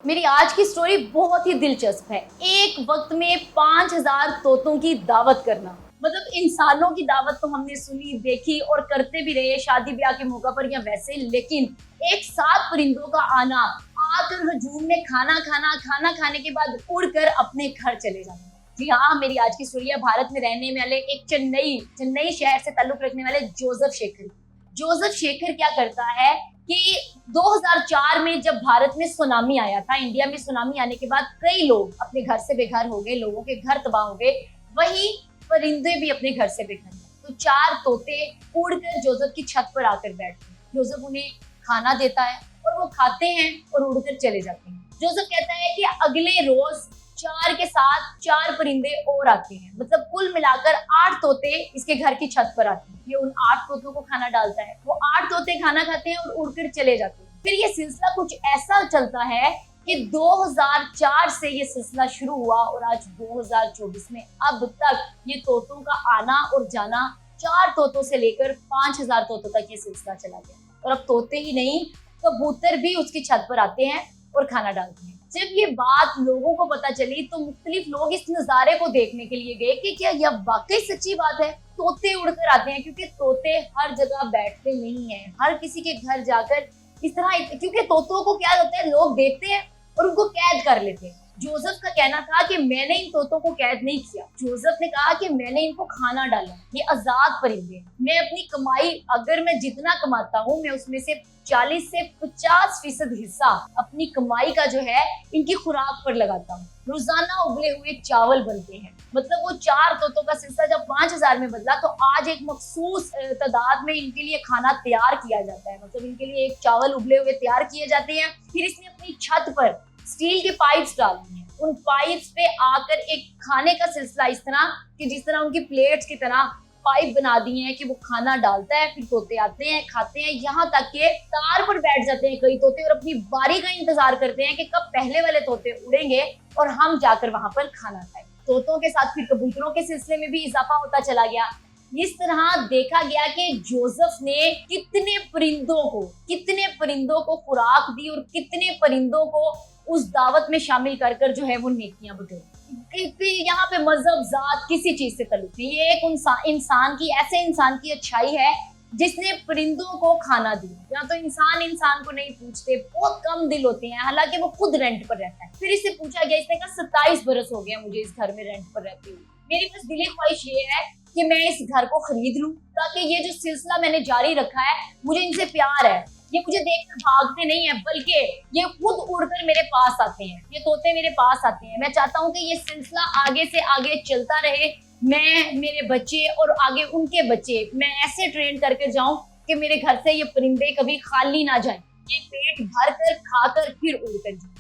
मेरी आज की स्टोरी बहुत ही दिलचस्प है। एक वक्त में 5000 तोतों की दावत करना, मतलब इंसानों की दावत तो हमने सुनी, देखी और करते भी रहे शादी ब्याह के मौका पर या वैसे, लेकिन एक साथ परिंदों का आना, आकर हजूम में खाना खाने के बाद उड़कर अपने घर चले जाना। जी हाँ, मेरी आज की स्टोरी है भारत में रहने वाले एक चेन्नई शहर से ताल्लुक रखने वाले जोसेफ शेखर। जोसेफ शेखर क्या करता है कि 2004 में जब भारत में सुनामी आया था, इंडिया में सुनामी आने के बाद कई लोग अपने घर से बेघर हो गए, लोगों के घर तबाह हो गए, वही परिंदे भी अपने घर से बेघर हुए। तो 4 तोते उड़कर जोसेफ की छत पर आकर बैठते हैं। जोसेफ उन्हें खाना देता है और वो खाते हैं और उड़कर चले जाते हैं। जोसेफ कहता है कि अगले रोज 4 के साथ 4 परिंदे और आते हैं, मतलब कुल मिलाकर 8 तोते इसके घर की छत पर आते हैं। ये उन 8 तोतों को खाना डालता है, वो 8 तोते खाना खाते हैं और उड़कर चले जाते हैं। फिर ये सिलसिला कुछ ऐसा चलता है कि 2004 से ये सिलसिला शुरू हुआ और आज 2024 में अब तक ये तोतों का आना और जाना 4 तोतों से लेकर 5000 तोतों तक ये सिलसिला चला गया। और अब तोते ही नहीं, कबूतर भी उसकी छत पर आते हैं और खाना डालते हैं। जब ये बात लोगों को पता चली तो मुख्तलिफ लोग इस नज़ारे को देखने के लिए गए कि क्या यह वाकई सच्ची बात है। तोते उड़कर आते हैं, क्योंकि तोते हर जगह बैठते नहीं हैं, हर किसी के घर जाकर इस तरह, क्योंकि तोतों को क्या होता है, लोग देखते हैं और उनको कैद कर लेते हैं। जोसेफ का कहना था कि मैंने इन तोतों को कैद नहीं किया। जोसेफ ने कहा कि मैंने इनको खाना डाला, ये आजाद परिंदे हैं। मैं अपनी कमाई, अगर मैं जितना कमाता हूँ, मैं उसमें से 40 से 50% हिस्सा अपनी कमाई का जो है इनकी खुराक पर लगाता हूँ। रोजाना उबले हुए चावल बनते हैं। मतलब वो 4 तोतों का सिलसिला जब 5000 में बदला तो आज एक मखसूस तादाद में इनके लिए खाना तैयार किया जाता है। मतलब इनके लिए एक चावल उबले हुए तैयार किए जाते हैं। फिर इसने अपनी छत पर स्टील के पाइप्स डालती हैं। उन पाइप्स पे आकर एक खाने का सिलसिला, इस तरह कि जिस तरह उनकी प्लेट्स की तरह पाइप बना दी हैं कि वो खाना डालता है, फिर तोते आते हैं, खाते हैं, यहाँ तक के तार पर बैठ जाते हैं कई तोते और अपनी बारी का इंतजार करते हैं कि कब पहले वाले तोते उड़ेंगे और हम जाकर वहां पर खाना खाएं। तोतों के साथ फिर कबूतरों के सिलसिले में भी इजाफा होता चला गया। इस तरह देखा गया कि जोसेफ ने कितने परिंदों को खुराक दी और कितने परिंदों को उस दावत में शामिल कर कर जो है वो नेकियां बटोरी। यहाँ पे मजहब, जात, किसी चीज से ताल्लुक नहीं। ये एक ऐसे इंसान की अच्छाई है जिसने परिंदों को खाना दिया। या तो इंसान को नहीं पूछते, बहुत कम दिल होते हैं, हालांकि वो खुद रेंट पर रहता है। फिर इससे पूछा गया, इसने कहा 27 बरस हो गया मुझे इस घर में रेंट पर रहती हुई। मेरी बस दिली ख्वाहिश ये है कि मैं इस घर को खरीद लूं, ताकि ये जो सिलसिला मैंने जारी रखा है, मुझे इनसे प्यार है। ये मुझे देखकर भागते नहीं है, बल्कि ये खुद उड़कर मेरे पास आते हैं। ये तोते मेरे पास आते हैं। मैं चाहता हूँ कि ये सिलसिला आगे से आगे चलता रहे। मैं, मेरे बच्चे और आगे उनके बच्चे, मैं ऐसे ट्रेन करके जाऊं कि मेरे घर से ये परिंदे कभी खाली ना जाएं। ये पेट भर कर खाकर फिर उड़कर जाएं।